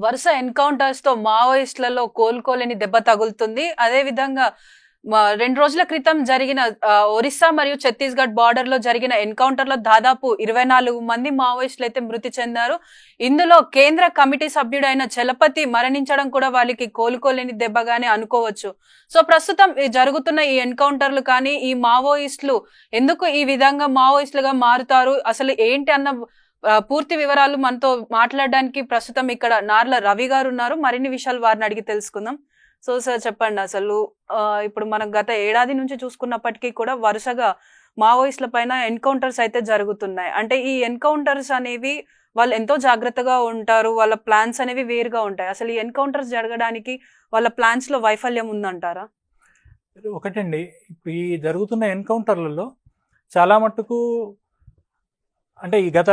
వరుస ఎన్కౌంటర్స్ తో మావోయిస్టులలో కోలుకోలేని దెబ్బ తగులుతుంది. అదే విధంగా 2 రోజుల క్రితం జరిగిన ఒరిస్సా మరియు ఛత్తీస్‌గఢ్ బార్డర్ లో జరిగిన ఎన్కౌంటర్ లో దాదాపు 24 మంది మావోయిస్టులు అయితే మృతి చెందారు. ఇందులో కేంద్ర కమిటీ సభ్యుడైన చలపతి మరణించడం కూడా వాళ్ళకి కోలుకోలేని దెబ్బగానే అనుకోవచ్చు. సో ప్రస్తుతం జరుగుతున్న ఈ ఎన్కౌంటర్లు కానీ ఈ మావోయిస్టులు ఎందుకు ఈ విధంగా మావోయిస్టులుగా మారుతారు, అసలు ఏంటి అన్న పూర్తి వివరాలు మనతో మాట్లాడడానికి ప్రస్తుతం ఇక్కడ నార్ల రవి గారు ఉన్నారు. మరిన్ని విషయాలు వారిని అడిగి తెలుసుకుందాం. సో సార్ చెప్పండి, అసలు ఇప్పుడు మనం గత ఏడాది నుంచి చూసుకున్నప్పటికీ కూడా వరుసగా మావోయిస్టుల పైన ఎన్కౌంటర్స్ అయితే జరుగుతున్నాయి. అంటే ఈ ఎన్కౌంటర్స్ అనేవి వాళ్ళు ఎంతో జాగ్రత్తగా ఉంటారు, వాళ్ళ ప్లాన్స్ అనేవి వేరుగా ఉంటాయి. అసలు ఈ ఎన్కౌంటర్స్ జరగడానికి వాళ్ళ ప్లాన్స్ లో వైఫల్యం ఉందంటారా? ఒకటండి, ఇప్పుడు ఈ జరుగుతున్న ఎన్కౌంటర్లలో చాలా మట్టుకు అంటే ఈ గత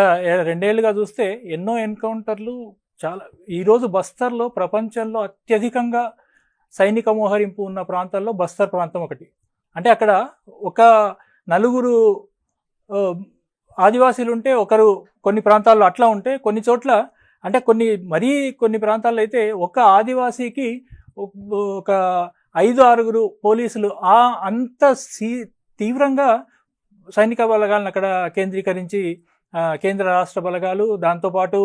2 ఏళ్ళుగా చూస్తే ఎన్నో ఎన్కౌంటర్లు చాలా. ఈరోజు బస్తర్లో ప్రపంచంలో అత్యధికంగా సైనిక మోహరింపు ఉన్న ప్రాంతాల్లో బస్తర్ ప్రాంతం ఒకటి. అంటే అక్కడ ఒక నలుగురు ఆదివాసీలు ఉంటే ఒకరు, కొన్ని ప్రాంతాల్లో అట్లా ఉంటే, కొన్ని చోట్ల అంటే కొన్ని ప్రాంతాల్లో అయితే ఒక ఆదివాసీకి ఒక 5-6 పోలీసులు అంత తీవ్రంగా సైనిక బలగాలను అక్కడ కేంద్రీకరించి కేంద్ర రాష్ట్ర బలగాలు, దాంతోపాటు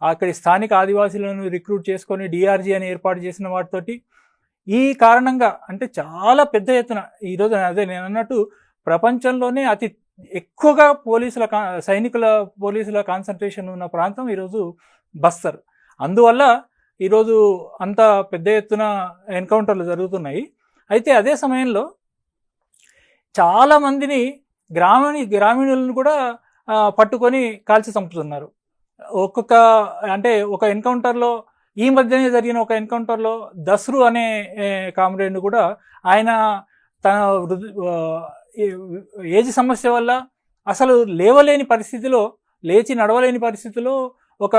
అక్కడి స్థానిక ఆదివాసీలను రిక్రూట్ చేసుకొని డిఆర్జీ అని ఏర్పాటు చేసిన వాటితోటి ఈ కారణంగా అంటే చాలా పెద్ద ఎత్తున ఈరోజు అదే నేను అన్నట్టు ప్రపంచంలోనే అతి ఎక్కువగా పోలీసుల కాన్సన్ట్రేషన్ ఉన్న ప్రాంతం ఈరోజు బస్తర్. అందువల్ల ఈరోజు అంత పెద్ద ఎత్తున ఎన్కౌంటర్లు జరుగుతున్నాయి. అయితే అదే సమయంలో చాలామందిని గ్రామీణులను కూడా పట్టుకొని కాల్చి చంపుతున్నారు. ఒక ఎన్కౌంటర్లో ఈ మధ్యనే జరిగిన ఒక ఎన్కౌంటర్లో దస్రు అనే కామ్రేడ్ను కూడా ఆయన తన ఏజ్ సమస్య వల్ల అసలు లేచి నడవలేని పరిస్థితిలో ఒక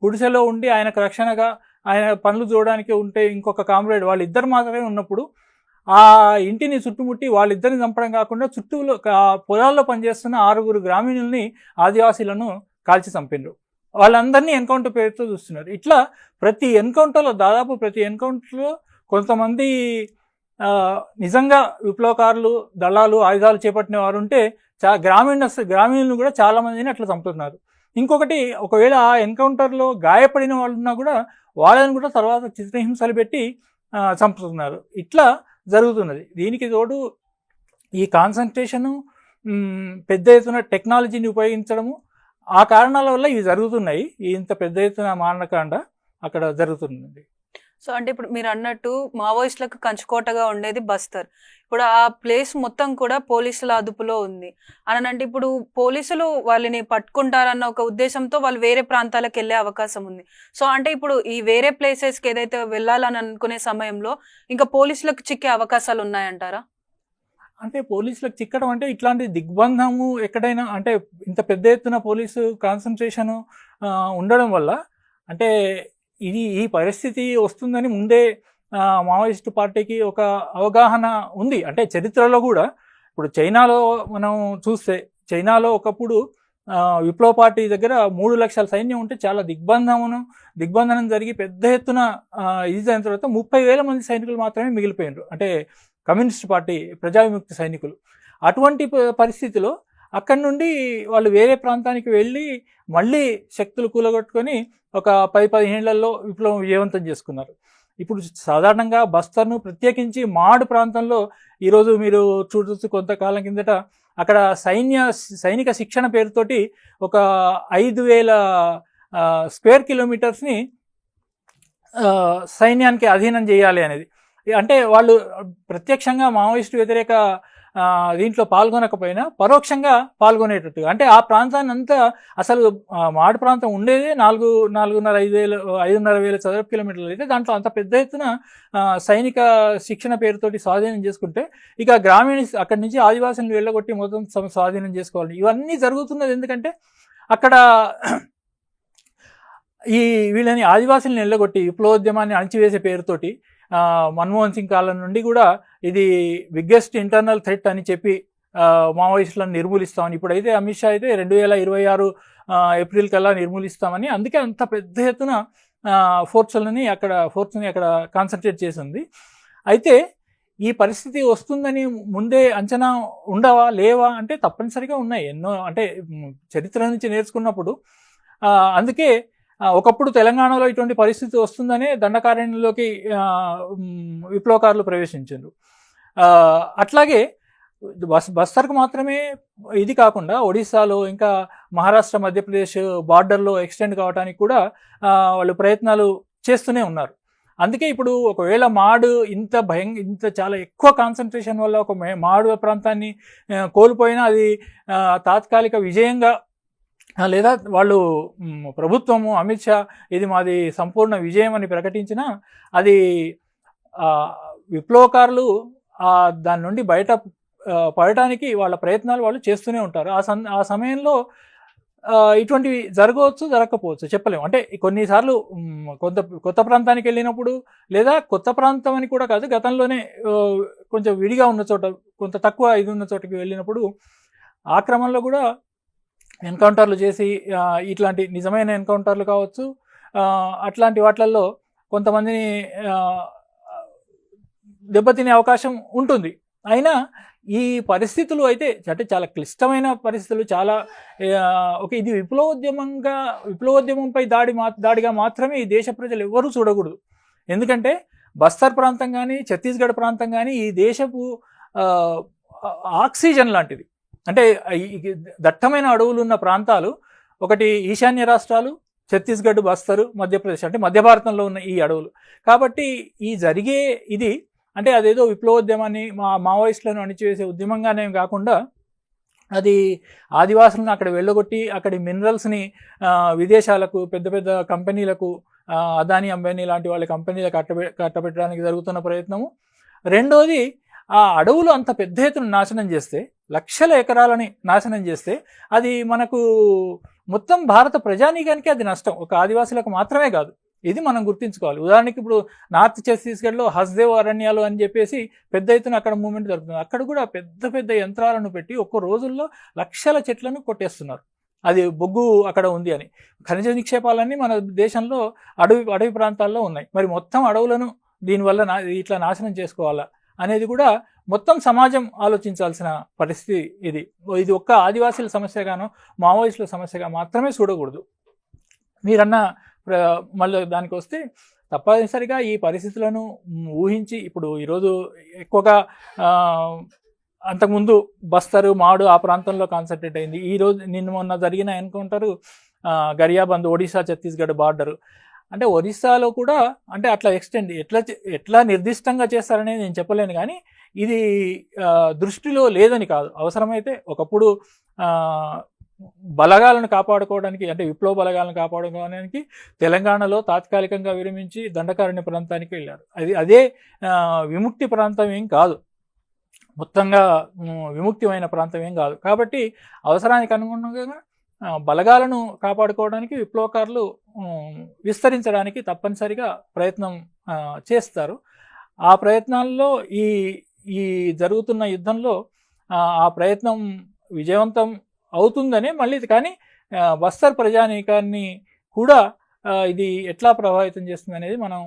గుడిసెలో ఉండి ఆయనకు రక్షణగా ఆయన పనులు చూడడానికి ఉంటే ఇంకొక కామ్రేడ్ వాళ్ళిద్దరు మాత్రమే ఉన్నప్పుడు ఆ ఇంటిని చుట్టుముట్టి వాళ్ళిద్దరిని చంపడం కాకుండా చుట్టూలో పొలాల్లో పనిచేస్తున్న 6 గ్రామీణుల్ని ఆదివాసీలను కాల్చి చంపిండ్రు. వాళ్ళందరినీ ఎన్కౌంటర్ పేరుతో చూస్తున్నారు. ఇట్లా దాదాపు ప్రతి ఎన్కౌంటర్లో కొంతమంది నిజంగా విప్లవకారులు, దళాలు, ఆయుధాలు చేపట్టిన వారు ఉంటే గ్రామీణులను కూడా చాలామందిని అట్లా చంపుతున్నారు. ఇంకొకటి, ఒకవేళ ఆ ఎన్కౌంటర్లో గాయపడిన వాళ్ళు ఉన్నా కూడా వాళ్ళని కూడా తర్వాత చిత్రహింసలు పెట్టి చంపుతున్నారు. ఇట్లా జరుగుతున్నది. దీనికి తోడు ఈ కాన్సన్ట్రేషను, పెద్ద ఎత్తున టెక్నాలజీని ఉపయోగించడము, ఆ కారణాల వల్ల ఇవి జరుగుతున్నాయి. ఇంత పెద్ద ఎత్తున మారణకాండ అక్కడ జరుగుతుంది. సో అంటే ఇప్పుడు మీరు అన్నట్టు మావోయిస్టులకు కంచుకోటగా ఉండేది బస్తర్. ఇప్పుడు ఆ ప్లేస్ మొత్తం కూడా పోలీసుల అదుపులో ఉంది అంటే ఇప్పుడు పోలీసులు వాళ్ళని పట్టుకుంటారన్న ఒక ఉద్దేశంతో వాళ్ళు వేరే ప్రాంతాలకు వెళ్ళే అవకాశం ఉంది. సో అంటే ఇప్పుడు ఈ వేరే ప్లేసెస్కి ఏదైతే వెళ్ళాలని అనుకునే సమయంలో ఇంకా పోలీసులకు చిక్కే అవకాశాలు ఉన్నాయంటారా? అంటే పోలీసులకు చిక్కడం అంటే ఇట్లాంటి దిగ్బంధము ఎక్కడైనా అంటే ఇంత పెద్ద ఎత్తున పోలీసు కాన్సన్ట్రేషను ఉండడం వల్ల అంటే ఈ పరిస్థితి వస్తుందని ముందే మావోయిస్టు పార్టీకి ఒక అవగాహన ఉంది. అంటే చరిత్రలో కూడా ఇప్పుడు చైనాలో మనం చూస్తే, చైనాలో ఒకప్పుడు విప్లవ పార్టీ దగ్గర 3 లక్షల సైన్యం ఉంటే చాలా దిగ్బంధనం జరిగి పెద్ద ఎత్తున ఇది అయిన తర్వాత 30,000 మంది సైనికులు మాత్రమే మిగిలిపోయినారు. అంటే కమ్యూనిస్ట్ పార్టీ, ప్రజా విముక్తి సైనికులు. అటువంటి పరిస్థితిలో అక్కడి నుండి వాళ్ళు వేరే ప్రాంతానికి వెళ్ళి మళ్ళీ శక్తులు కూలగొట్టుకొని ఒక 10-15 ఏళ్లలో విప్లవం విజయవంతం చేసుకున్నారు. ఇప్పుడు సాధారణంగా బస్తర్ను, ప్రత్యేకించి మాడ్ ప్రాంతంలో ఈరోజు మీరు చూడొచ్చు, కొంతకాలం కిందట అక్కడ సైనిక శిక్షణ పేరుతోటి ఒక 5,000 స్క్వేర్ కిలోమీటర్స్ని సైన్యానికి అధీనం చేయాలి అనేది. అంటే వాళ్ళు ప్రత్యక్షంగా మావోయిస్టు వ్యతిరేక దీంట్లో పాల్గొనకపోయినా పరోక్షంగా పాల్గొనేటట్టుగా, అంటే ఆ ప్రాంతాన్ని అంతా అసలు మాడు ప్రాంతం ఉండేదే 5,500 చదరపు కిలోమీటర్లు అయితే దాంట్లో అంత పెద్ద ఎత్తున సైనిక శిక్షణ పేరుతోటి స్వాధీనం చేసుకుంటే ఇక అక్కడి నుంచి ఆదివాసులను వెళ్ళగొట్టి మొత్తం స్వాధీనం చేసుకోవాలి. ఇవన్నీ జరుగుతున్నది ఎందుకంటే అక్కడ వీళ్ళని ఆదివాసులను వెళ్ళగొట్టి విప్లవోద్యమాన్ని అణచివేసే పేరుతోటి మన్మోహన్ సింగ్ కాలం నుండి కూడా ఇది బిగ్గెస్ట్ ఇంటర్నల్ థ్రెట్ అని చెప్పి మావోయిస్టులను నిర్మూలిస్తామని, ఇప్పుడైతే అమిత్ షా అయితే 2026 ఏప్రిల్ కల్లా నిర్మూలిస్తామని, అందుకే అంత పెద్ద ఎత్తున ఫోర్స్ని అక్కడ కాన్సన్ట్రేట్ చేసింది. అయితే ఈ పరిస్థితి వస్తుందని ముందే అంచనా లేవా అంటే తప్పనిసరిగా ఉన్నాయి ఎన్నో. అంటే చరిత్ర నుంచి నేర్చుకున్నప్పుడు అందుకే ఒకప్పుడు తెలంగాణలో ఇటువంటి పరిస్థితి వస్తుందనే దండకారణ్యంలోకి విప్లవకారులు ప్రవేశించారు. అట్లాగే బస్తర్కు మాత్రమే ఇది కాకుండా ఒడిశాలో ఇంకా మహారాష్ట్ర మధ్యప్రదేశ్ బార్డర్లో ఎక్స్టెండ్ కావడానికి కూడా వాళ్ళు ప్రయత్నాలు చేస్తూనే ఉన్నారు. అందుకే ఇప్పుడు ఒకవేళ మాడు ఇంత చాలా ఎక్కువ కాన్సన్ట్రేషన్ వల్ల ఒక మాడు ప్రాంతాన్ని కోల్పోయినా అది తాత్కాలిక విజయంగా, లేదా వాళ్ళు ప్రభుత్వము అమిత్ షా ఇది మాది సంపూర్ణ విజయం అని ప్రకటించినా అది విప్లవకారులు దాని నుండి బయట పడటానికి వాళ్ళ ప్రయత్నాలు వాళ్ళు చేస్తూనే ఉంటారు. ఆ సమయంలో ఇటువంటివి జరగవచ్చు, జరగకపోవచ్చు, చెప్పలేము. అంటే కొన్నిసార్లు కొత్త ప్రాంతానికి వెళ్ళినప్పుడు, లేదా కొత్త ప్రాంతం అని కూడా కాదు, గతంలోనే కొంచెం విడిగా ఉన్న చోట, కొంత తక్కువ ఇది ఉన్న చోటకి వెళ్ళినప్పుడు ఆ క్రమంలో కూడా ఎన్కౌంటర్లు చేసి ఇట్లాంటి నిజమైన ఎన్కౌంటర్లు కావచ్చు, అట్లాంటి వాటిల్లో కొంతమందిని దెబ్బతినే అవకాశం ఉంటుంది. అయినా ఈ పరిస్థితులు అయితే అంటే చాలా క్లిష్టమైన పరిస్థితులు, చాలా ఇది విప్లవోద్యమంపై దాడిగా మాత్రమే ఈ దేశ ప్రజలు ఎవ్వరూ చూడకూడదు. ఎందుకంటే బస్తర్ ప్రాంతం కానీ ఛత్తీస్గఢ్ ప్రాంతం కానీ ఈ దేశపు ఆక్సిజన్ లాంటిది. అంటే దట్టమైన అడవులు ఉన్న ప్రాంతాలు, ఒకటి ఈశాన్య రాష్ట్రాలు, ఛత్తీస్గఢ్, బస్తరు, మధ్యప్రదేశ్, అంటే మధ్య భారతంలో ఉన్న ఈ అడవులు. కాబట్టి ఈ జరిగే ఇది అంటే అదేదో విప్లవోద్యమాన్ని మావోయిస్టులను అణిచివేసే ఉద్యమంగానే కాకుండా అది ఆదివాసులను అక్కడ వెళ్ళగొట్టి అక్కడి మినరల్స్ని విదేశాలకు, పెద్ద పెద్ద కంపెనీలకు, అదానీ అంబానీ లాంటి వాళ్ళ కంపెనీలకు కట్టబెట్టడానికి జరుగుతున్న ప్రయత్నము. రెండోది, ఆ అడవులు అంత పెద్ద ఎత్తున నాశనం చేస్తే, లక్షల ఎకరాలని నాశనం చేస్తే అది మనకు మొత్తం భారత ప్రజానీకానికి అది నష్టం, ఒక ఆదివాసులకు మాత్రమే కాదు. ఇది మనం గుర్తించుకోవాలి. ఉదాహరణకి ఇప్పుడు నార్త్ ఛత్తీస్గఢ్లో హస్దేవ్ అరణ్యాలు అని చెప్పేసి పెద్ద ఎత్తున అక్కడ మూవ్మెంట్ జరుగుతుంది. అక్కడ కూడా పెద్ద పెద్ద యంత్రాలను పెట్టి ఒక్క రోజుల్లో లక్షల చెట్లను కొట్టేస్తున్నారు. అది బొగ్గు అక్కడ ఉంది అని. ఖనిజ నిక్షేపాలన్నీ మన దేశంలో అడవి ప్రాంతాల్లో ఉన్నాయి. మరి మొత్తం అడవులను దీనివల్ల ఇట్లా నాశనం చేసుకోవాలా అనేది కూడా మొత్తం సమాజం ఆలోచించాల్సిన పరిస్థితి. ఇది ఒక్క ఆదివాసీల సమస్యగానో మావోయిస్టుల సమస్యగా మాత్రమే చూడకూడదు. మీరన్న మళ్ళీ దానికి వస్తే తప్పనిసరిగా ఈ పరిస్థితులను ఊహించి, ఇప్పుడు ఈరోజు ఎక్కువగా అంతకుముందు బస్తరు, మాడు ఆ ప్రాంతంలో కాన్సన్ట్రేట్ అయింది. ఈరోజు మొన్న జరిగిన ఎన్కౌంటరు గరియాబంద్, ఒడిశా ఛత్తీస్గఢ్ బార్డరు. అంటే ఒరిస్సాలో కూడా అంటే అట్లా ఎక్స్టెండ్ ఎట్లా నిర్దిష్టంగా చేస్తారనేది నేను చెప్పలేను, కానీ ఇది దృష్టిలో లేదని కాదు. అవసరమైతే ఒకప్పుడు బలగాలను కాపాడుకోవడానికి, అంటే విప్లవ బలగాలను కాపాడుకోవడానికి తెలంగాణలో తాత్కాలికంగా విరమించి దండకారణ్య ప్రాంతానికి వెళ్ళారు. అదే విముక్తి ప్రాంతం ఏం కాదు, మొత్తంగా విముక్తిమైన ప్రాంతం ఏం కాదు. కాబట్టి అవసరానికి అనుగుణంగా బలగాలను కాపాడుకోవడానికి విప్లవకారులు విస్తరించడానికి తప్పనిసరిగా ప్రయత్నం చేస్తారు. ఆ ప్రయత్నాల్లో ఈ జరుగుతున్న యుద్ధంలో ఆ ప్రయత్నం విజయవంతం అవుతుందనే మళ్ళీ. కానీ బస్తర్ ప్రజానీకాన్ని కూడా ఇది ఎట్లా ప్రభావితం చేస్తుంది అనేది మనం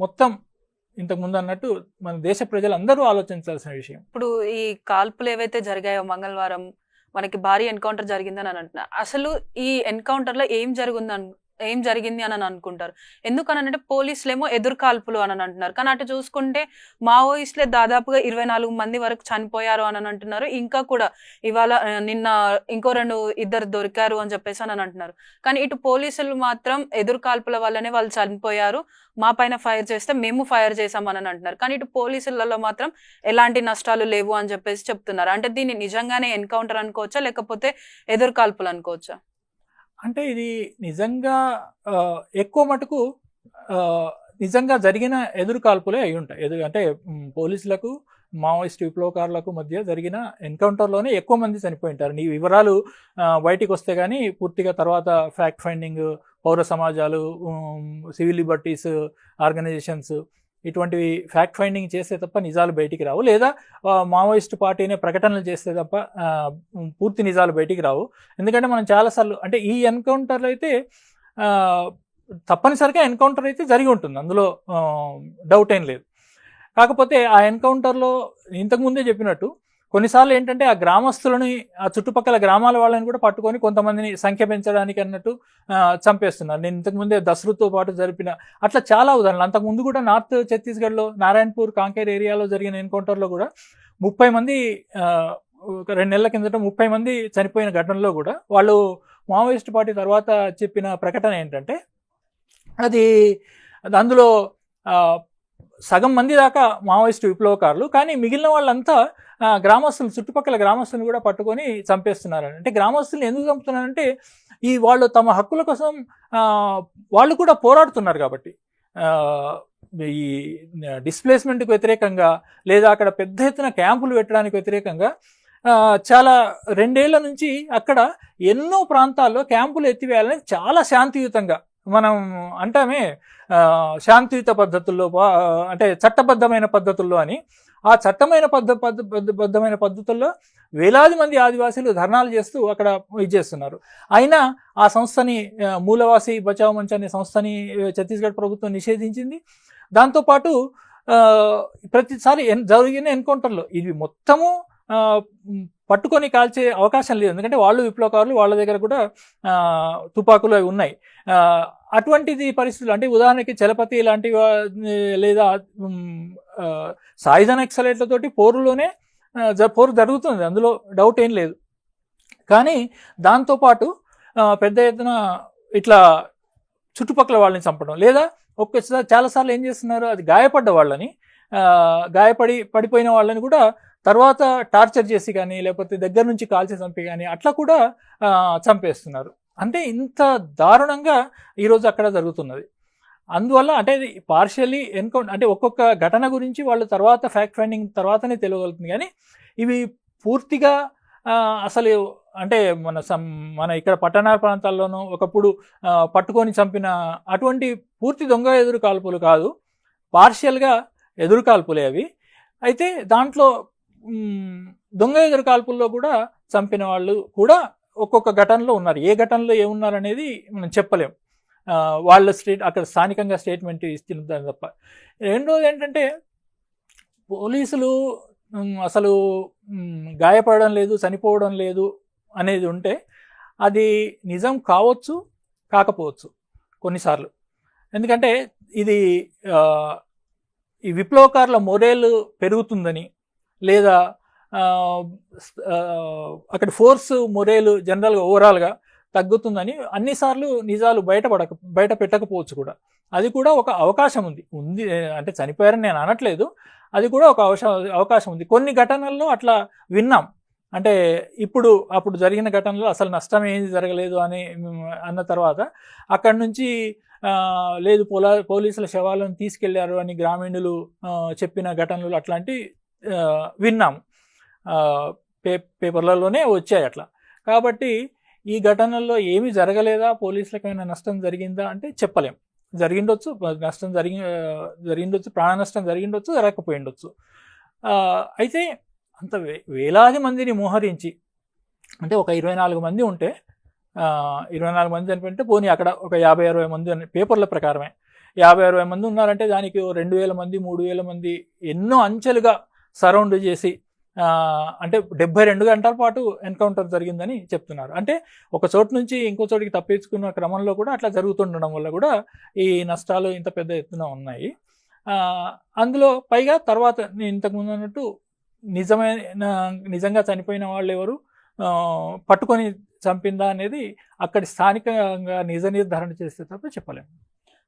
మొత్తం ఇంతకుముందు అన్నట్టు మన దేశ ప్రజలందరూ ఆలోచించాల్సిన విషయం. ఇప్పుడు ఈ కాల్పులు ఏవైతే జరిగాయో మంగళవారం మనకి భారీ ఎన్కౌంటర్ జరిగిందని అంటున్నారు. అసలు ఈ ఎన్కౌంటర్ లో ఏం జరిగింది అని అనుకుంటారు. ఎందుకనంటే పోలీసులేమో ఎదురు కాల్పులు అని అంటున్నారు. కానీ అటు చూసుకుంటే మావోయిస్టులే దాదాపుగా 24 మంది వరకు చనిపోయారు అని అంటున్నారు. ఇంకా కూడా ఇవాళ నిన్న ఇంకో 2 దొరికారు అని చెప్పేసి అని అంటున్నారు. కానీ ఇటు పోలీసులు మాత్రం ఎదురు కాల్పుల వల్లనే వాళ్ళు చనిపోయారు, మా పైన ఫైర్ చేస్తే మేము ఫైర్ చేసామని అంటున్నారు. కానీ ఇటు పోలీసులలో మాత్రం ఎలాంటి నష్టాలు లేవు అని చెప్పేసి చెప్తున్నారు. అంటే దీన్ని నిజంగానే ఎన్కౌంటర్ అనుకోవచ్చా, లేకపోతే ఎదురు కాల్పులు అనుకోవచ్చా? అంటే ఇది నిజంగా ఎక్కువ మటుకు నిజంగా జరిగిన ఎదురు కాల్పులే అయి ఉంటాయి. అంటే పోలీసులకు మావోయిస్ట్ విప్లవకారులకు మధ్య జరిగిన ఎన్కౌంటర్లోనే ఎక్కువ మంది చనిపోయింటారు. ఈ వివరాలు బయటికి వస్తే కానీ పూర్తిగా తర్వాత ఫ్యాక్ట్ ఫైండింగ్, పౌర సమాజాలు, సివిల్ లిబర్టీస్ ఆర్గనైజేషన్స్ ఇటువంటివి ఫ్యాక్ట్ ఫైండింగ్ చేస్తే తప్ప నిజాలు బయటికి రావు, లేదా మావోయిస్ట్ పార్టీనే ప్రకటనలు చేస్తే తప్ప పూర్తి నిజాలు బయటికి రావు. ఎందుకంటే మనం చాలాసార్లు అంటే ఈ ఎన్కౌంటర్లు అయితే తప్పనిసరిగా ఎన్కౌంటర్ అయితే జరిగి ఉంటుంది, అందులో డౌట్ ఏం లేదు. కాకపోతే ఆ ఎన్కౌంటర్లో ఇంతకుముందే చెప్పినట్టు కొన్నిసార్లు ఏంటంటే ఆ గ్రామస్తులని, ఆ చుట్టుపక్కల గ్రామాల వాళ్ళని కూడా పట్టుకొని కొంతమందిని సంఖ్య పెంచడానికి అన్నట్టు చంపేస్తున్నారు. నేను ఇంతకుముందే దసరుతో పాటు జరిపిన అట్లా చాలా ఉదాహరణలు. అంతకుముందు కూడా నార్త్ ఛత్తీస్గఢ్లో నారాయణపూర్, కాంకేర్ ఏరియాలో జరిగిన ఎన్కౌంటర్లో కూడా 30 మంది, ఒక 2 నెలల కిందట 30 మంది చనిపోయిన ఘటనలో కూడా వాళ్ళు మావోయిస్ట్ పార్టీ తర్వాత చెప్పిన ప్రకటన ఏంటంటే అది అందులో సగం మంది దాకా మావోయిస్టు విప్లవకారులు, కానీ మిగిలిన వాళ్ళంతా గ్రామస్తులు, చుట్టుపక్కల గ్రామస్తులను కూడా పట్టుకొని చంపేస్తున్నారని. అంటే గ్రామస్తులను ఎందుకు చంపుతున్నారంటే వాళ్ళు తమ హక్కుల కోసం వాళ్ళు కూడా పోరాడుతున్నారు కాబట్టి, ఈ డిస్ప్లేస్మెంట్కి వ్యతిరేకంగా లేదా అక్కడ పెద్ద ఎత్తున క్యాంపులు పెట్టడానికి వ్యతిరేకంగా చాలా 2 ఏళ్ల నుంచి అక్కడ ఎన్నో ప్రాంతాల్లో క్యాంపులు ఎత్తివేయాలని చాలా శాంతియుతంగా, మనం అంటామే శాంతియుత పద్ధతుల్లో, అంటే చట్టబద్ధమైన పద్ధతుల్లో అని, ఆ చట్టమైన బద్ధమైన పద్ధతుల్లో వేలాది మంది ఆదివాసీలు ధర్నాలు చేస్తూ అక్కడ చేస్తున్నారు. అయినా ఆ సంస్థని, మూలవాసి బచావ్ మంచ్ అనే సంస్థని ఛత్తీస్గఢ్ ప్రభుత్వం నిషేధించింది. దాంతోపాటు ప్రతిసారి జరిగిన ఎన్కౌంటర్లో ఇది మొత్తము పట్టుకొని కాల్చే అవకాశం లేదు, ఎందుకంటే వాళ్ళు విప్లవకారులు, వాళ్ళ దగ్గర కూడా తుపాకులు అవి ఉన్నాయి. అటువంటిది పరిస్థితులు, అంటే ఉదాహరణకి చలపతి లాంటివి లేదా సాయుధ నక్సలైట్లతోటి పోరు జరుగుతుంది, అందులో డౌట్ ఏం లేదు. కానీ దాంతోపాటు పెద్ద ఎత్తున ఇట్లా చుట్టుపక్కల వాళ్ళని చంపడం, లేదా ఒక్కసారి చాలాసార్లు ఏం చేస్తున్నారు, అది గాయపడ్డ వాళ్ళని, పడిపోయిన వాళ్ళని కూడా తర్వాత టార్చర్ చేసి కానీ, లేకపోతే దగ్గర నుంచి కాల్చి చంపి కానీ అట్లా కూడా చంపేస్తున్నారు. అంటే ఇంత దారుణంగా ఈరోజు అక్కడ జరుగుతున్నది. అందువల్ల అంటే పార్షియల్లీ అంటే ఒక్కొక్క ఘటన గురించి వాళ్ళు తర్వాత ఫ్యాక్ట్ ఫైండింగ్ తర్వాతనే తెలియగలుగుతుంది, కానీ ఇవి పూర్తిగా అసలు అంటే మన ఇక్కడ పట్టణ ప్రాంతాల్లోనూ ఒకప్పుడు పట్టుకొని చంపిన అటువంటి పూర్తి దొంగ ఎదురు కాల్పులు కాదు, పార్షియల్గా ఎదురు కాల్పులే అవి. అయితే దాంట్లో దొంగ ఎదురు కాల్పుల్లో కూడా చంపిన వాళ్ళు కూడా ఒక్కొక్క ఘటనలో ఉన్నారు. ఏ ఘటనలో ఏమున్నారు అనేది మనం చెప్పలేం, వాళ్ళ అక్కడ స్థానికంగా స్టేట్మెంట్ ఇస్తున్నారు తప్ప. రెండోది ఏంటంటే పోలీసులు అసలు గాయపడడం లేదు, చనిపోవడం లేదు అనేది ఉంటే అది నిజం కావచ్చు, కాకపోవచ్చు కొన్నిసార్లు. ఎందుకంటే ఇది ఈ విప్లవకారుల మొరేల్ పెరుగుతుందని, లేదా అక్కడ ఫోర్స్ మొరేల్ జనరల్గా ఓవరాల్గా తగ్గుతుందని అన్నిసార్లు నిజాలు బయట పెట్టకపోవచ్చు కూడా. అది కూడా ఒక అవకాశం ఉంది, అంటే చనిపోయారని నేను అనట్లేదు, అది కూడా ఒక అవకాశం ఉంది. కొన్ని ఘటనల్లో అట్లా విన్నాం, అంటే అప్పుడు జరిగిన ఘటనలో అసలు నష్టం ఏది జరగలేదు అన్న తర్వాత అక్కడి నుంచి లేదు పోలీసుల శవాలను తీసుకెళ్లారు అని గ్రామీణులు చెప్పిన ఘటనలు అట్లాంటి విన్నాం, పేపర్లలోనే వచ్చాయి అట్లా. కాబట్టి ఈ ఘటనల్లో ఏమీ జరగలేదా, పోలీసులకైనా నష్టం జరిగిందా అంటే చెప్పలేం. జరిగిండొచ్చు, నష్టం జరిగిండొచ్చు, ప్రాణ నష్టం జరిగిండొచ్చు, జరగకపోయిండొచ్చు. అయితే అంత వేలాది మందిని మోహరించి, అంటే ఒక 24 మంది ఉంటే 24 మంది చనిపోయింటే పోనీ అక్కడ ఒక 50-60 మంది అని పేపర్ల ప్రకారమే 50-60 మంది ఉన్నారంటే దానికి 2000 మంది 3000 మంది ఎన్నో అంచెలుగా సరౌండ్ చేసి అంటే 72 గంటల పాటు ఎన్కౌంటర్ జరిగిందని చెప్తున్నారు. అంటే ఒక చోటు నుంచి ఇంకో చోటికి తప్పించుకున్న క్రమంలో కూడా అట్లా జరుగుతుండడం వల్ల కూడా ఈ నష్టాలు ఇంత పెద్ద ఎత్తున ఉన్నాయి. అందులో పైగా తర్వాత నేను ఇంతకుముందు అన్నట్టు నిజంగా చనిపోయిన వాళ్ళు ఎవరు, పట్టుకొని చంపిందా అనేది అక్కడి స్థానికంగా నిజ నిర్ధారణ చేస్తే తప్ప చెప్పలేము.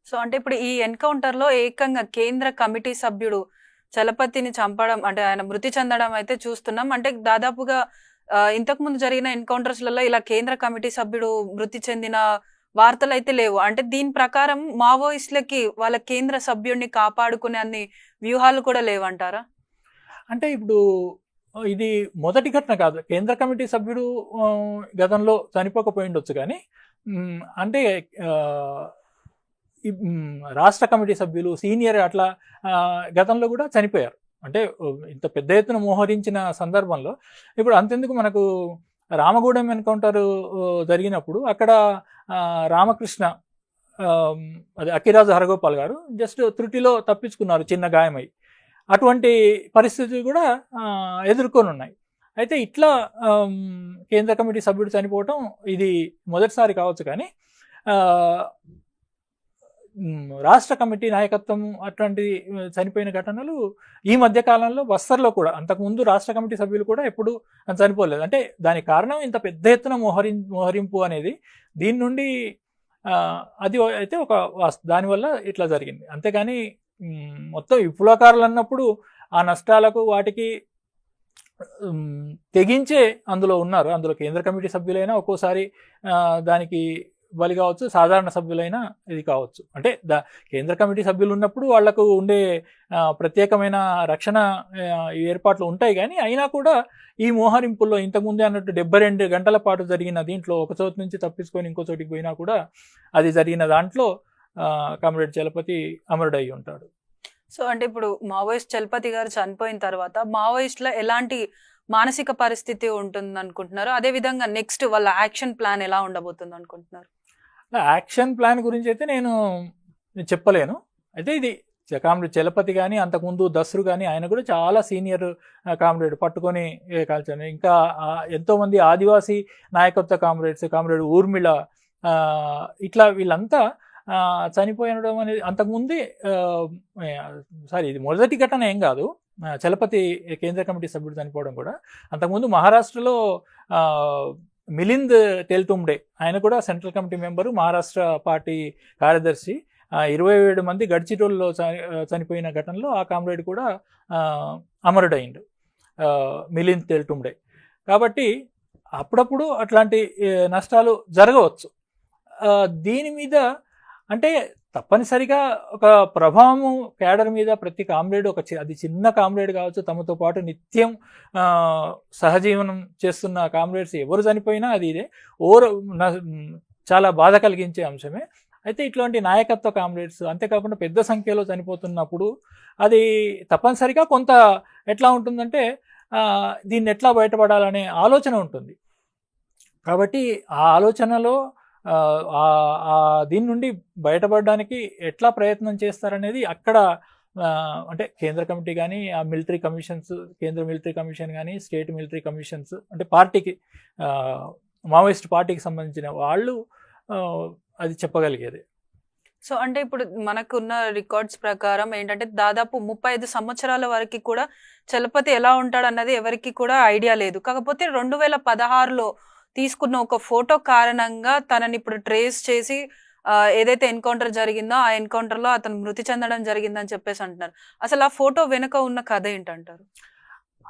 సో అంటే ఇప్పుడు ఈ ఎన్కౌంటర్లో ఏకంగా కేంద్ర కమిటీ సభ్యుడు చలపతిని చంపడం, అంటే ఆయన మృతి చెందడం అయితే చూస్తున్నాం. అంటే దాదాపుగా ఇంతకుముందు జరిగిన ఎన్కౌంటర్స్లలో ఇలా కేంద్ర కమిటీ సభ్యుడు మృతి చెందిన వార్తలు అయితే లేవు. అంటే దీని ప్రకారం మావోయిస్టులకి వాళ్ళ కేంద్ర సభ్యుడిని కాపాడుకునే అన్ని వ్యూహాలు కూడా లేవంటారా? అంటే ఇప్పుడు ఇది మొదటి ఘటన కాదు, కేంద్ర కమిటీ సభ్యుడు గతంలో చనిపోకపోయిండొచ్చు, కానీ అంటే రాష్ట్ర కమిటీ సభ్యులు సీనియర్ అట్లా గతంలో కూడా చనిపోయారు. అంటే ఇంత పెద్ద ఎత్తున మోహరించిన సందర్భంలో ఇప్పుడు అంతెందుకు, మనకు రామగూడెం ఎన్కౌంటర్ జరిగినప్పుడు అక్కడ రామకృష్ణ అదే అక్కిరాజు హరగోపాల్ గారు జస్ట్ త్రుటిలో తప్పించుకున్నారు చిన్న గాయమై. అటువంటి పరిస్థితులు కూడా ఎదుర్కొని ఉన్నాయి. అయితే ఇట్లా కేంద్ర కమిటీ సభ్యుడు చనిపోవటం ఇది మొదటిసారి కావచ్చు, కానీ రాష్ట్ర కమిటీ నాయకత్వం అటువంటి చనిపోయిన ఘటనలు ఈ మధ్య కాలంలో బస్తర్లో కూడా, అంతకుముందు రాష్ట్ర కమిటీ సభ్యులు కూడా ఎప్పుడు చనిపోలేదు. అంటే దానికి కారణం ఇంత పెద్ద ఎత్తున మోహరింపు అనేది. దీని నుండి అది అయితే ఒక దానివల్ల ఇట్లా జరిగింది. అంతేగాని మొత్తం విప్లవకారులు అన్నప్పుడు ఆ నష్టాలకు వాటికి తెగించే అందులో ఉన్నారు. అందులో కేంద్ర కమిటీ సభ్యులైనా ఒక్కోసారి దానికి బలి కావచ్చు, సాధారణ సభ్యులైనా ఇది కావచ్చు. అంటే కేంద్ర కమిటీ సభ్యులు ఉన్నప్పుడు వాళ్లకు ఉండే ప్రత్యేకమైన రక్షణ ఏర్పాట్లు ఉంటాయి. కానీ అయినా కూడా ఈ మోహరింపుల్లో ఇంతకుముందే అన్నట్టు 72 గంటల పాటు జరిగిన దీంట్లో ఒక చోటు నుంచి తప్పించుకొని ఇంకో చోటికి పోయినా కూడా అది జరిగిన దాంట్లో కామ్రేడ్ చలపతి అమరుడు అయి ఉంటాడు. సో అంటే ఇప్పుడు మావోయిస్ట్ చలపతి గారు చనిపోయిన తర్వాత మావోయిస్టుల ఎలాంటి మానసిక పరిస్థితి ఉంటుంది అనుకుంటున్నారు? అదేవిధంగా నెక్స్ట్ వాళ్ళ యాక్షన్ ప్లాన్ ఎలా ఉండబోతుంది అనుకుంటున్నారు? యాక్షన్ ప్లాన్ గురించి అయితే నేను చెప్పలేను. అయితే ఇది కామ్రేడ్ చలపతి కానీ, అంతకుముందు దస్రు కానీ, ఆయన కూడా చాలా సీనియర్ కామ్రేడ్, పట్టుకొని కాల్చాను. ఇంకా ఎంతోమంది ఆదివాసీ నాయకత్వ కామ్రేడ్ ఊర్మిళ, ఇట్లా వీళ్ళంతా చనిపోయడం అనేది అంతకుముందే ఇది మొదటి ఘటన ఏం కాదు. చలపతి కేంద్ర కమిటీ సభ్యుడు చనిపోవడం కూడా అంతకుముందు మహారాష్ట్రలో మిలింద్ టెల్టుమ్డే, ఆయన కూడా central committee member, Maharashtra party కార్యదర్శి. 27 మంది గడ్చిరోల్లో చనిపోయిన ఘటనలో ఆ కామ్రేడ్ కూడా అమరుడైండు, మిలింద్ టెల్టుమ్డే. కాబట్టి అప్పుడప్పుడు అట్లాంటి నష్టాలు జరగవచ్చు. దీని మీద అంటే తప్పనిసరిగా ఒక ప్రభావం క్యాడర్ మీద ప్రతి కామ్రేడ్, అది చిన్న కామ్రేడ్ కావచ్చు, తమతో పాటు నిత్యం సహజీవనం చేస్తున్న కామ్రేడ్స్ ఎవరు చనిపోయినా అది ఇదే చాలా బాధ కలిగించే అంశమే. అయితే ఇట్లాంటి నాయకత్వ కామ్రేడ్స్, అంతేకాకుండా పెద్ద సంఖ్యలో చనిపోతున్నప్పుడు అది తప్పనిసరిగా కొంత ఎట్లా ఉంటుందంటే దీన్ని ఎట్లా బయటపడాలనే ఆలోచన ఉంటుంది. కాబట్టి ఆ ఆలోచనలో దీని నుండి బయటపడడానికి ఎట్లా ప్రయత్నం చేస్తారనేది అక్కడ అంటే కేంద్ర కమిటీ కానీ, ఆ మిలిటరీ కమిషన్స్, కేంద్ర మిలిటరీ కమిషన్ కానీ, స్టేట్ మిలిటరీ కమిషన్స్, అంటే పార్టీకి మావోయిస్ట్ పార్టీకి సంబంధించిన వాళ్ళు అది చెప్పగలిగేది. సో అంటే ఇప్పుడు మనకున్న రికార్డ్స్ ప్రకారం ఏంటంటే దాదాపు 35 సంవత్సరాల వరకు కూడా చలపతి ఎలా ఉంటాడు అన్నది ఎవరికి కూడా ఐడియా లేదు. కాకపోతే 2016లో తీసుకున్న ఒక ఫోటో కారణంగా తనని ఇప్పుడు ట్రేస్ చేసి ఏదైతే ఎన్కౌంటర్ జరిగిందో ఆ ఎన్కౌంటర్లో అతను మృతి చెందడం జరిగిందని చెప్పేసి అంటున్నారు. అసలు ఆ ఫోటో వెనుక ఉన్న కథ ఏంటంటారు?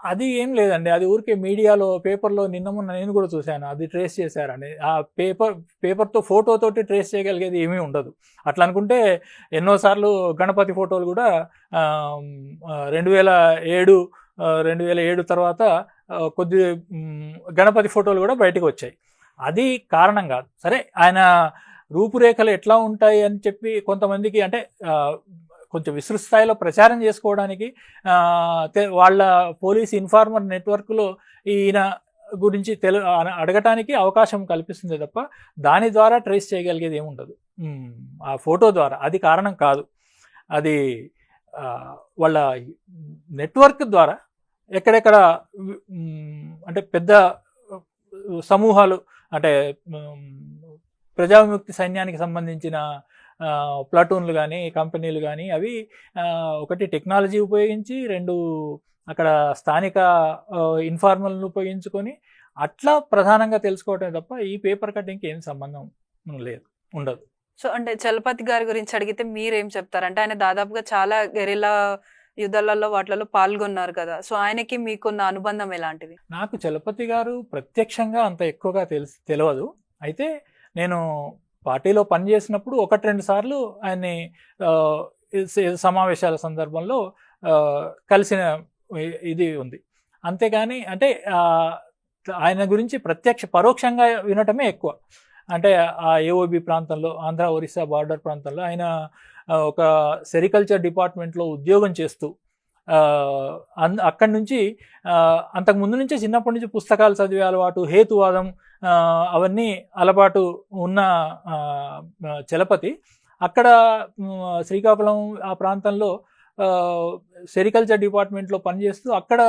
అది ఏం లేదండి, అది ఊరికే మీడియాలో పేపర్లో నిన్న మొన్న నేను కూడా చూశాను, అది ట్రేస్ చేశారని. ఆ పేపర్తో ఫోటోతోటి ట్రేస్ చేయగలిగేది ఏమీ ఉండదు. అట్లా అనుకుంటే ఎన్నోసార్లు గణపతి ఫోటోలు కూడా 2007 తర్వాత కొద్ది గణపతి ఫోటోలు కూడా బయటకు వచ్చాయి. అది కారణం కాదు. సరే, ఆయన రూపురేఖలు ఎట్లా ఉంటాయి అని చెప్పి కొంతమందికి, అంటే కొంచెం విస్తృత స్థాయిలో ప్రచారం చేసుకోవడానికి వాళ్ళ పోలీస్ ఇన్ఫార్మర్ నెట్వర్క్లో ఈయన గురించి అడగటానికి అవకాశం కల్పిస్తుంది తప్ప దాని ద్వారా ట్రేస్ చేయగలిగేది ఏముండదు. ఆ ఫోటో ద్వారా అది కారణం కాదు. అది వాళ్ళ నెట్వర్క్ ద్వారా ఎక్కడెక్కడ అంటే పెద్ద సమూహాలు, అంటే ప్రజా విముక్తి సైన్యానికి సంబంధించిన ప్లాటూన్లు కానీ, కంపెనీలు కానీ, అవి ఒకటి టెక్నాలజీ ఉపయోగించి, 2 అక్కడ స్థానిక ఇన్ఫార్మల్ని ఉపయోగించుకొని అట్లా ప్రధానంగా తెలుసుకోవటమే తప్ప ఈ పేపర్ కటింగ్కి ఏం సంబంధం ఉండదు. సో అంటే చలపతి గారి గురించి అడిగితే మీరేం చెప్తారు? అంటే ఆయన దాదాపుగా చాలా గెరిల్లా యుద్ధాలలో వాటిలలో పాల్గొన్నారు కదా. సో ఆయనకి మీకున్న అనుబంధం ఎలాంటిది? నాకు చలపతి గారు ప్రత్యక్షంగా అంత ఎక్కువగా తెలియదు. అయితే నేను పార్టీలో పనిచేసినప్పుడు 1-2 సార్లు ఆయన్ని సమావేశాల సందర్భంలో కలిసిన ఇది ఉంది. అంతేగాని అంటే ఆయన గురించి పరోక్షంగా వినటమే ఎక్కువ. అంటే ఆ ఏఓబి ప్రాంతంలో, ఆంధ్ర ఒరిస్సా బార్డర్ ప్రాంతంలో ఆయన ఒక సెరికల్చర్ డిపార్ట్మెంట్లో ఉద్యోగం చేస్తూ అక్కడి నుంచి అంతకు ముందు నుంచే చిన్నప్పటి నుంచి పుస్తకాలు చదివే అలవాటు, హేతువాదం అవన్నీ అలవాటు ఉన్న చలపతి అక్కడ శ్రీకాకుళం ఆ ప్రాంతంలో సెరికల్చర్ డిపార్ట్మెంట్లో పనిచేస్తూ అక్కడ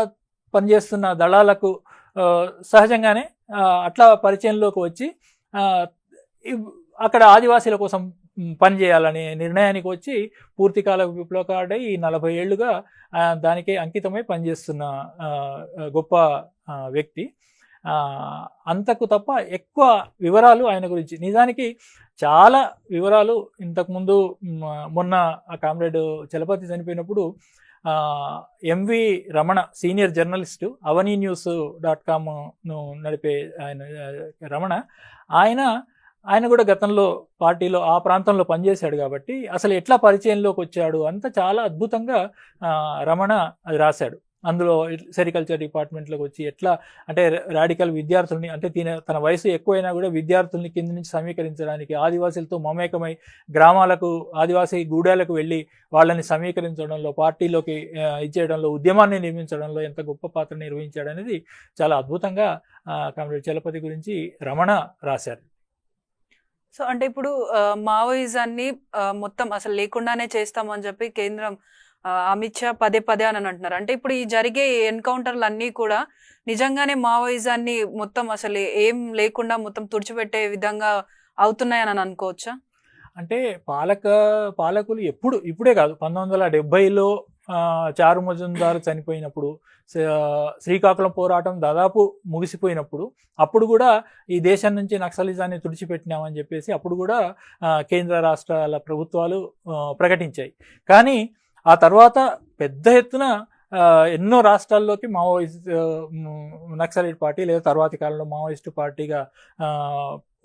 పనిచేస్తున్న దళాలకు సహజంగానే అట్లా పరిచయంలోకి వచ్చి అక్కడ ఆదివాసీల కోసం పనిచేయాలనే నిర్ణయానికి వచ్చి పూర్తికాల విప్లవకారుడై ఈ 40 ఏళ్లుగా దానికే అంకితమై పనిచేస్తున్న గొప్ప వ్యక్తి. అంతకు తప్ప ఎక్కువ వివరాలు ఆయన గురించి, నిజానికి చాలా వివరాలు ఇంతకుముందు మొన్న ఆ కామ్రేడ్ చలపతి చనిపోయినప్పుడు MV Ramana senior journalist avaninews.com నడిపే ఆయన రమణ, ఆయన కూడా గతంలో పార్టీలో ఆ ప్రాంతంలో పనిచేశాడు కాబట్టి అసలు ఎట్లా పరిచయంలోకి వచ్చాడు అంతా చాలా అద్భుతంగా రమణ అది రాశాడు. అందులో సెరికల్చర్ డిపార్ట్మెంట్లోకి వచ్చి ఎట్లా అంటే రాడికల్ విద్యార్థుల్ని, అంటే తన వయసు ఎక్కువైనా కూడా విద్యార్థుల్ని కింద నుంచి సమీకరించడానికి, ఆదివాసీలతో మమేకమై గ్రామాలకు ఆదివాసీ గూడాలకు వెళ్ళి వాళ్ళని సమీకరించడంలో, పార్టీలోకి ఇచ్చేయడంలో, ఉద్యమాన్ని నిర్మించడంలో ఎంత గొప్ప పాత్ర నిర్వహించాడు అనేది చాలా అద్భుతంగా కామ్రేడ్ చలపతి గురించి రమణ రాశారు. సో అంటే ఇప్పుడు మావోయిజాన్ని మొత్తం అసలు లేకుండానే చేస్తామని చెప్పి కేంద్రం అమిత్ షా పదే అని అంటున్నారు. అంటే ఇప్పుడు ఈ జరిగే ఎన్కౌంటర్లు అన్నీ కూడా నిజంగానే మావోయిజాన్ని మొత్తం అసలు ఏం లేకుండా మొత్తం తుడిచిపెట్టే విధంగా అవుతున్నాయని అనుకోవచ్చా? అంటే పాలకులు ఇప్పుడే కాదు, 1970లో చారు మజుందార్ చనిపోయినప్పుడు, శ్రీకాకుళం పోరాటం దాదాపు ముగిసిపోయినప్పుడు, అప్పుడు కూడా ఈ దేశం నుంచి నక్సలిజాన్ని తుడిచిపెట్టినామని చెప్పేసి అప్పుడు కూడా కేంద్ర రాష్ట్రాల ప్రభుత్వాలు ప్రకటించాయి. కానీ ఆ తర్వాత పెద్ద ఎత్తున ఎన్నో రాష్ట్రాల్లోకి మావోయిస్ట్ నక్సలైట్ పార్టీ లేదా తర్వాతి కాలంలో మావోయిస్టు పార్టీగా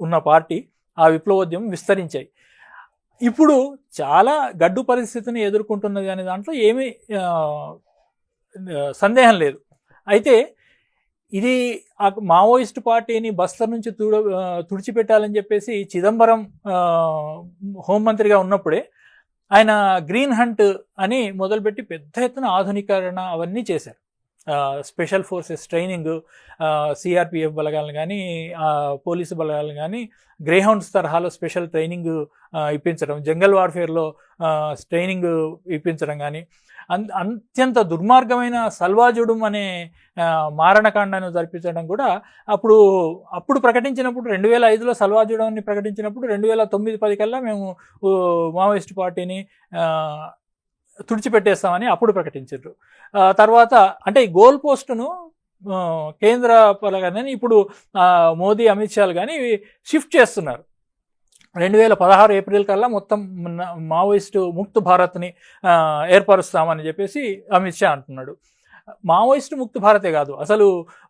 ఉన్న పార్టీ ఆ విప్లవోద్యమం విస్తరించాయి. ఇప్పుడు చాలా గడ్డు పరిస్థితిని ఎదుర్కొంటున్నది అనే దాంట్లో ఏమీ సందేహం లేదు. అయితే ఇది మావోయిస్టు పార్టీని బస్తర్ నుంచి తుడిచిపెట్టాలని చెప్పేసి చిదంబరం హోంమంత్రిగా ఉన్నప్పుడే ఆయన గ్రీన్ హంట్ అని మొదలుపెట్టి పెద్ద ఎత్తున ఆధునీకరణ అవన్నీ చేశారు. స్పెషల్ ఫోర్సెస్ ట్రైనింగ్, సిఆర్పిఎఫ్ బలగాలను కానీ పోలీసు బలగాలను కానీ గ్రేహౌండ్స్ తరహాలో స్పెషల్ ట్రైనింగ్ ఇప్పించడం, జంగల్ వార్ఫేర్లో ట్రైనింగ్ ఇప్పించడం కానీ, అత్యంత దుర్మార్గమైన సల్వాజుడుం అనే మారణకాండను జరిపించడం కూడా అప్పుడు ప్రకటించినప్పుడు 2005లో సల్వాజుడంని ప్రకటించినప్పుడు 2009-10 కల్లా మేము మావోయిస్టు పార్టీని తుడిచిపెట్టేస్తామని అప్పుడు ప్రకటించారు. తర్వాత అంటే ఈ గోల్ పోస్టును కేంద్ర పరంగానే ఇప్పుడు మోదీ అమిత్ షాలు కానీ షిఫ్ట్ చేస్తున్నారు. 2016 ఏప్రిల్ కల్లా మొత్తం మావోయిస్టు ముక్త్ భారత్ని ఏర్పరుస్తామని చెప్పేసి అమిత్ షా అంటున్నాడు. మావోయిస్టు ముక్త్ భారతే కాదు, అసలు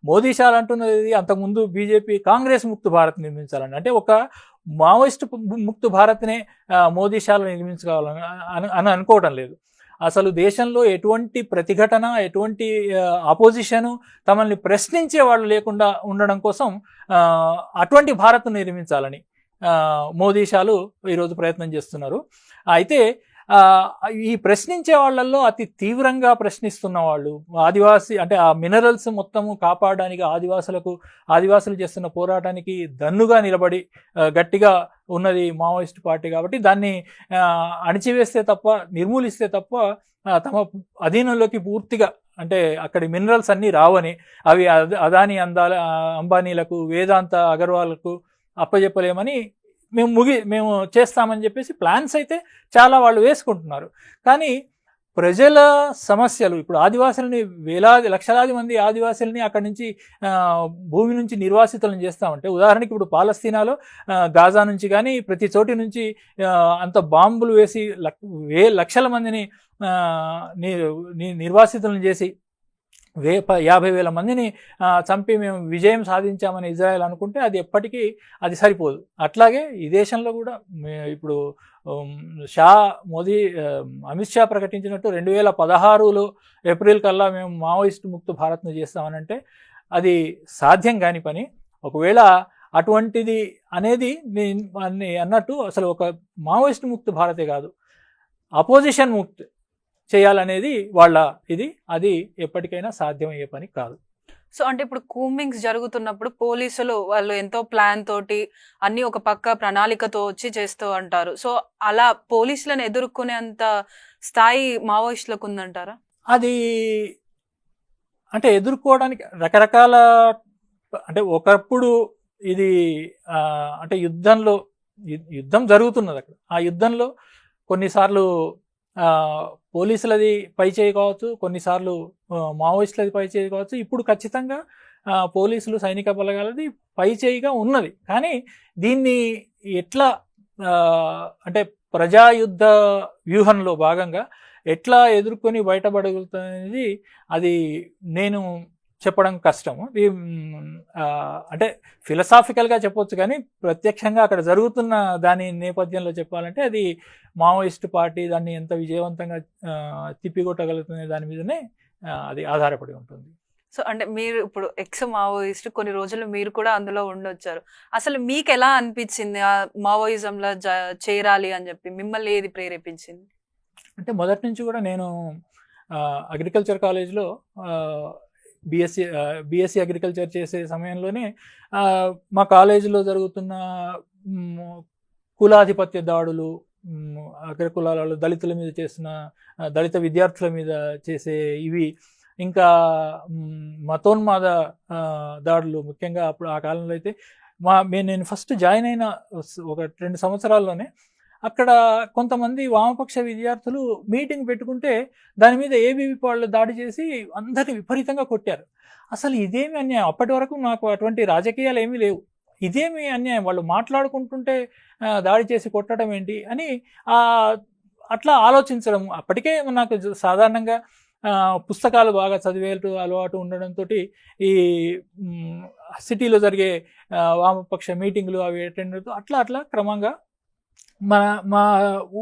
మోదీ షా అంటున్నది అంతకుముందు బీజేపీ కాంగ్రెస్ ముక్త్ భారత్ నిర్మించాలని, అంటే ఒక మావోయిస్టు ముక్త్ భారత్నే మోదీ షాలు నిర్మించుకోవాలని అని అనుకోవడం లేదు. అసలు దేశంలో ఎటువంటి ప్రతిఘటన, ఎటువంటి అపోజిషను, తమల్ని ప్రశ్నించే వాళ్ళు లేకుండా ఉండడం కోసం అటువంటి భారత్ నిర్మించాలని మోదీ షాలు ఈరోజు ప్రయత్నం చేస్తున్నారు. అయితే ఈ ప్రశ్నించే వాళ్ళల్లో అతి తీవ్రంగా ప్రశ్నిస్తున్న వాళ్ళు ఆదివాసీ, అంటే ఆ మినరల్స్ మొత్తము కాపాడడానికి ఆదివాసులు చేస్తున్న పోరాటానికి దన్నుగా నిలబడి గట్టిగా ఉన్నది మావోయిస్ట్ పార్టీ. కాబట్టి దాన్ని అణిచివేస్తే తప్ప, నిర్మూలిస్తే తప్ప తమ అధీనంలోకి పూర్తిగా, అంటే అక్కడి మినరల్స్ అన్నీ రావని, అవి అదాని అంబానీలకు, వేదాంత అగర్వాల్కు అప్పచెప్పలేమని మేము చేస్తామని చెప్పేసి ప్లాన్స్ అయితే చాలా వాళ్ళు వేసుకుంటున్నారు. కానీ ప్రజల సమస్యలు, ఇప్పుడు ఆదివాసులని లక్షలాది మంది ఆదివాసులని అక్కడి నుంచి భూమి నుంచి నిర్వాసితులను చేస్తామంటే, ఉదాహరణకి ఇప్పుడు పాలస్తీనాలో గాజా నుంచి కానీ ప్రతి చోటి నుంచి అంత బాంబులు వేసి లక్షల మందిని నిర్వాసితులను చేసి 50,000 మందిని చంపి మేము విజయం సాధించామని ఇజ్రాయెల్ అనుకుంటే అది ఎప్పటికీ అది సరిపోదు. అట్లాగే ఈ దేశంలో కూడా ఇప్పుడు అమిత్ షా ప్రకటించినట్టు 2016లో ఏప్రిల్ కల్లా మేము మావోయిస్ట్ ముక్త భారత్ను చేస్తామనంటే అది సాధ్యం కాని పని. ఒకవేళ అటువంటిది అనేది అన్నట్టు అసలు ఒక మావోయిస్ట్ ముక్త భారతే కాదు, అపోజిషన్ ముక్త్ చేయాలనేది వాళ్ళ ఇది, అది ఎప్పటికైనా సాధ్యమయ్యే పని కాదు. సో అంటే ఇప్పుడు కూంబింగ్స్ జరుగుతున్నప్పుడు పోలీసులు వాళ్ళు ఎంతో ప్లాన్ తోటి అన్ని ఒక పక్క ప్రణాళికతో వచ్చి చేస్తూ అంటారు. సో అలా పోలీసులను ఎదుర్కొనేంత స్థాయి మావోయిస్టులకు ఉందంటారా? అది అంటే ఎదుర్కోవడానికి రకరకాల, అంటే ఒకప్పుడు ఇది అంటే యుద్ధం జరుగుతున్నది అక్కడ. ఆ యుద్ధంలో కొన్నిసార్లు పోలీసులది పై చేయి కావచ్చు, కొన్నిసార్లు మావోయిస్టులది పై చేయి కావచ్చు. ఇప్పుడు ఖచ్చితంగా పోలీసులు, సైనిక బలగాలది పై చేయిగా ఉన్నది. కానీ దీన్ని ఎట్లా అంటే ప్రజాయుద్ధ వ్యూహంలో భాగంగా ఎట్లా ఎదుర్కొని బయటపడగలుగుతుంది అది నేను చెప్పడం కష్టము. అంటే ఫిలసాఫికల్గా చెప్పొచ్చు, కానీ ప్రత్యక్షంగా అక్కడ జరుగుతున్న దాని నేపథ్యంలో చెప్పాలంటే అది మావోయిస్ట్ పార్టీ దాన్ని ఎంత విజయవంతంగా తిప్పికొట్టగలుగుతున్న దాని మీదనే అది ఆధారపడి ఉంటుంది. సో అంటే మీరు ఇప్పుడు ఎక్స్ మావోయిస్ట్, కొన్ని రోజులు మీరు కూడా అందులో ఉండొచ్చారు. అసలు మీకు ఎలా అనిపించింది ఆ మావోయిజంలో చేరాలి అని చెప్పి? మిమ్మల్ని ఏది ప్రేరేపించింది? అంటే మొదటి నుంచి కూడా నేను అగ్రికల్చర్ కాలేజ్లో బీఎస్సీ అగ్రికల్చర్ చేసే సమయంలోనే మా కాలేజీలో జరుగుతున్న కులాధిపత్య దాడులు, అగ్రకులాలలో దళితుల మీద చేసిన, దళిత విద్యార్థుల మీద చేసే ఇవి, ఇంకా మతోన్మాద దాడులు, ముఖ్యంగా అప్పుడు ఆ కాలంలో అయితే నేను ఫస్ట్ జాయిన్ అయిన ఒక 2 సంవత్సరాల్లోనే అక్కడ కొంతమంది వామపక్ష విద్యార్థులు మీటింగ్ పెట్టుకుంటే దాని మీద ఏబీవీ వాళ్ళు దాడి చేసి అందరిని విపరీతంగా కొట్టారు. అసలు ఇదేమి అన్యాయం? అప్పటి వరకు నాకు అటువంటి రాజకీయాలు ఏమీ లేవు. ఇదేమి అన్యాయం? వాళ్ళు మాట్లాడుకుంటుంటే దాడి చేసి కొట్టడం ఏంటి అని అట్లా ఆలోచించడం. అప్పటికే నాకు సాధారణంగా పుస్తకాలు బాగా చదివే అలవాటు ఉండడంతో ఈ సిటీలో జరిగే వామపక్ష మీటింగ్లు అవి అటెండ్ అవుతూ అట్లా క్రమంగా మా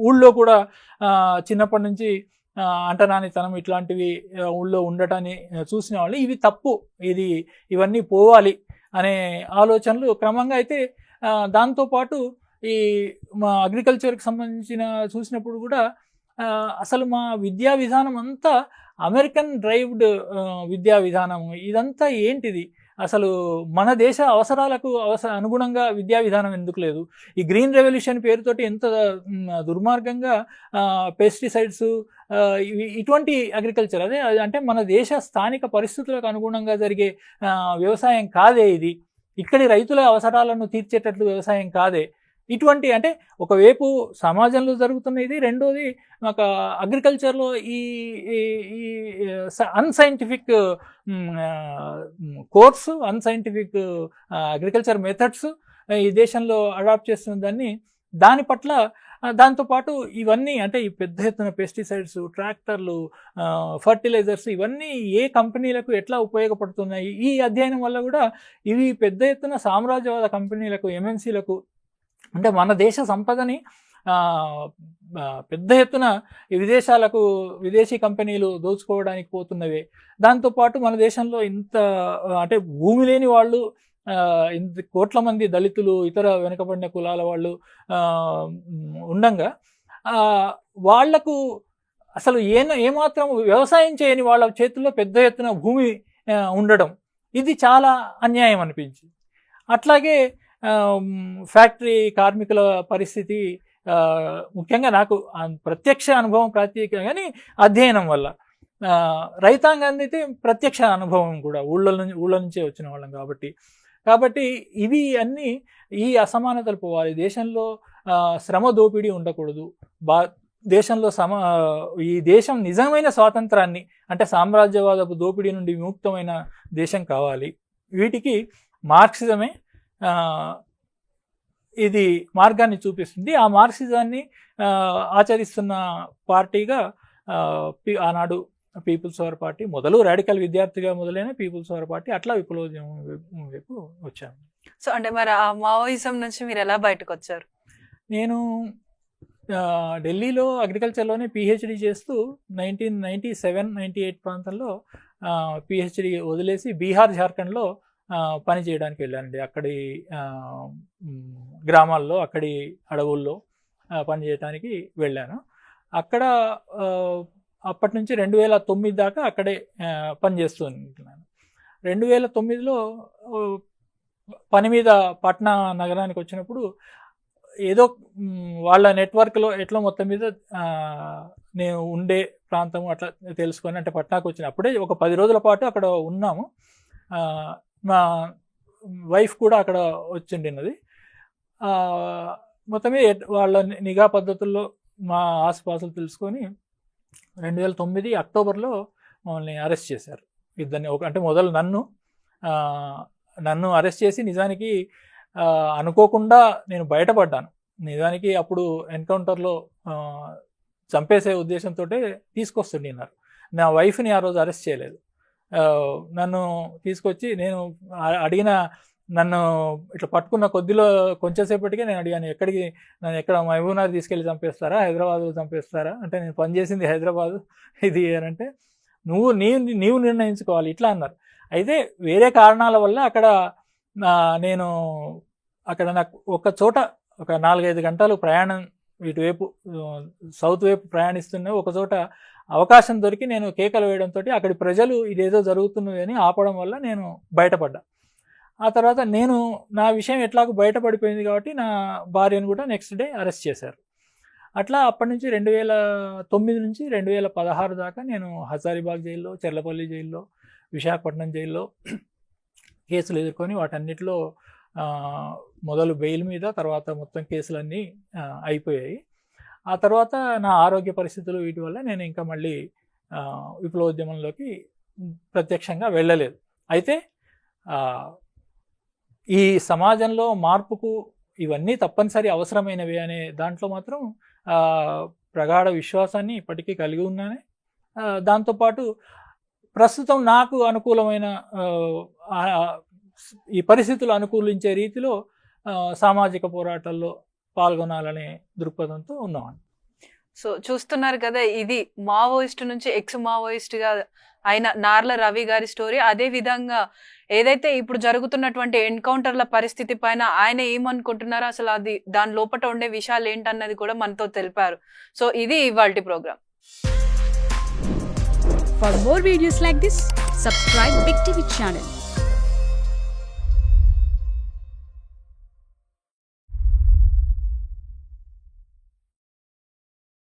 ఊళ్ళో కూడా చిన్నప్పటి నుంచి అంటరానితనం ఇట్లాంటివి ఊళ్ళో ఉండటాన్ని చూసిన వాళ్ళు ఇవి తప్పు, ఇవన్నీ పోవాలి అనే ఆలోచనలు క్రమంగా అయితే దాంతోపాటు ఈ మా అగ్రికల్చర్కి సంబంధించిన చూసినప్పుడు కూడా అసలు మా విద్యా విధానం అంతా అమెరికన్ డ్రైవ్డ్ విద్యా విధానం. ఇదంతా ఏంటిది? అసలు మన దేశ అవసరాలకు అనుగుణంగా విద్యా విధానం ఎందుకు లేదు? ఈ గ్రీన్ రెవల్యూషన్ పేరుతోటి ఎంత దుర్మార్గంగా పెస్టిసైడ్స్ ఇటువంటి అగ్రికల్చర్, అంటే మన దేశ స్థానిక పరిస్థితులకు అనుగుణంగా జరిగే వ్యవసాయం కాదే ఇది. ఇక్కడి రైతుల అవసరాలను తీర్చేటట్లు వ్యవసాయం కాదే. ఇటువంటి, అంటే ఒకవైపు సమాజంలో జరుగుతున్న ఇది, రెండోది ఒక అగ్రికల్చర్లో ఈ unscientific course, unscientific agriculture methods ఈ దేశంలో అడాప్ట్ చేస్తున్న దాని పట్ల, దాంతోపాటు ఇవన్నీ అంటే ఈ పెద్ద ఎత్తున పెస్టిసైడ్స్, ట్రాక్టర్లు, ఫర్టిలైజర్స్ ఇవన్నీ ఏ కంపెనీలకు ఎట్లా ఉపయోగపడుతున్నాయి, ఈ అధ్యయనం వల్ల కూడా ఇవి పెద్ద ఎత్తున సామ్రాజ్యవాద కంపెనీలకు, ఎంఎన్సీలకు, అంటే మన దేశ సంపదని పెద్ద ఎత్తున విదేశీ కంపెనీలు దోచుకోవడానికి పోతున్నవే. దాంతోపాటు మన దేశంలో ఇంత అంటే భూమి లేని వాళ్ళు, ఇంత కోట్ల మంది దళితులు, ఇతర వెనుకబడిన కులాల వాళ్ళు ఉండంగా వాళ్లకు అసలు ఏమాత్రం వ్యవసాయం చేయని వాళ్ళ చేతుల్లో పెద్ద ఎత్తున భూమి ఉండడం, ఇది చాలా అన్యాయం అనిపించింది. అట్లాగే ఫ్యాక్టరీ కార్మికుల పరిస్థితి, ముఖ్యంగా నాకు ప్రత్యక్ష అనుభవం కానీ అధ్యయనం వల్ల, రైతాంగాన్ని అయితే ప్రత్యక్ష అనుభవం కూడా ఊళ్ళ నుంచే వచ్చిన వాళ్ళం కాబట్టి ఇవి అన్నీ, ఈ అసమానతలు పోవాలి. దేశంలో శ్రమ దోపిడీ ఉండకూడదు. దేశంలో ఈ దేశం నిజమైన స్వాతంత్రాన్ని, అంటే సామ్రాజ్యవాదపు దోపిడీ నుండి విముక్తమైన దేశం కావాలి. వీటికి మార్క్సిజమే ఇది మార్గాన్ని చూపిస్తుంది. ఆ మార్క్సిజాన్ని ఆచరిస్తున్న పార్టీగా ఆనాడు పీపుల్స్ పవర్ పార్టీ రాడికల్ విద్యార్థిగా మొదలైన పీపుల్స్ పవర్ పార్టీ, అట్లా విప్లవోద్యమం వైపు వచ్చాను. సో అంటే మరి ఆ మావోయిజం నుంచి మీరు ఎలా బయటకు వచ్చారు? నేను ఢిల్లీలో అగ్రికల్చర్లోనే పిహెచ్డి చేస్తూ 1997-98 ప్రాంతంలో పిహెచ్డి వదిలేసి బీహార్, జార్ఖండ్లో పని చేయడానికి వెళ్ళానండి. అక్కడి గ్రామాల్లో, అక్కడి అడవుల్లో పని చేయడానికి వెళ్ళాను. అక్కడ అప్పటి నుంచి 2009 దాకా అక్కడే పనిచేస్తూ ఉంటున్నాను. 2009లో పని మీద పాట్నా నగరానికి వచ్చినప్పుడు ఏదో వాళ్ళ నెట్వర్క్లో ఎట్లా మొత్తం మీద నేను ఉండే ప్రాంతం అట్లా తెలుసుకొని అంటే పట్నాకు వచ్చినప్పుడే ఒక 10 రోజుల పాటు అక్కడ ఉన్నాము. మా వైఫ్ కూడా అక్కడ వచ్చిండినది. మొత్తమే వాళ్ళ నిఘా పద్ధతుల్లో మా ఆసుపాసులు తెలుసుకొని 2009 అక్టోబర్లో మమ్మల్ని అరెస్ట్ చేశారు ఇద్దరిని. అంటే మొదలు నన్ను అరెస్ట్ చేసి నిజానికి అనుకోకుండా నేను బయటపడ్డాను. నిజానికి అప్పుడు ఎన్కౌంటర్లో చంపేసే ఉద్దేశంతో తీసుకొస్తుండినారు. నా వైఫ్ని ఆ రోజు అరెస్ట్ చేయలేదు. నన్ను తీసుకొచ్చి నేను అడిగిన నన్ను ఇట్లా పట్టుకున్న కొద్దిలో కొంచెంసేపటికే నేను అడిగాను, నన్ను ఎక్కడ మహబూబ్నగర్ తీసుకెళ్ళి చంపేస్తారా, హైదరాబాద్లో చంపేస్తారా అంటే, నేను పనిచేసింది హైదరాబాదు ఇది అంటే, నీవు నిర్ణయించుకోవాలి ఇట్లా అన్నారు. అయితే వేరే కారణాల వల్ల అక్కడ నాకు ఒక చోట ఒక 4-5 గంటలు ప్రయాణం ఇటువైపు సౌత్ వైపు ప్రయాణిస్తున్న ఒక చోట అవకాశం దొరికి నేను కేకలు వేయడంతో అక్కడి ప్రజలు ఇదేదో జరుగుతున్నది అని ఆపడం వల్ల నేను బయటపడ్డా. ఆ తర్వాత నా విషయం ఎట్లాగో బయటపడిపోయింది కాబట్టి నా భార్యను కూడా నెక్స్ట్ డే అరెస్ట్ చేశారు. అట్లా అప్పటి నుంచి 2009 నుంచి 2016 దాకా నేను హజారీబాగ్ జైల్లో, చెర్లపల్లి జైల్లో, విశాఖపట్నం జైల్లో కేసులు ఎదుర్కొని వాటన్నిటిలో మొదలు బెయిల్ మీద, తర్వాత మొత్తం కేసులన్నీ అయిపోయాయి. ఆ తర్వాత నా ఆరోగ్య పరిస్థితులు వీటి వల్ల నేను ఇంకా మళ్ళీ విప్లవోద్యమంలోకి ప్రత్యక్షంగా వెళ్ళలేదు. అయితే ఈ సమాజంలో మార్పుకు ఇవన్నీ తప్పనిసరి అవసరమైనవి అనే దాంట్లో మాత్రం ప్రగాఢ విశ్వాసాన్ని ఇప్పటికీ కలిగి ఉన్నాను. దాంతోపాటు ప్రస్తుతం నాకు అనుకూలమైన ఈ పరిస్థితులు అనుకూలించే రీతిలో సామాజిక పోరాటాల్లో పాల్గొనాలనే దృక్పథంతో ఉన్నామండి. సో చూస్తున్నారు కదా, ఇది మావోయిస్ట్ నుంచి ఎక్స్ మావోయిస్ట్గా అయిన నార్ల రవి గారి స్టోరీ. అదే విధంగా ఏదైతే ఇప్పుడు జరుగుతున్నటువంటి ఎన్కౌంటర్ల పరిస్థితి పైన ఆయన ఏమనుకుంటున్నారో, అసలు అది దాని లోపల ఉండే విషయాలు ఏంటన్నది కూడా మనతో తెలిపారు. సో ఇది ఇవాల్టి programme. For more videos like this, subscribe Big TV channel.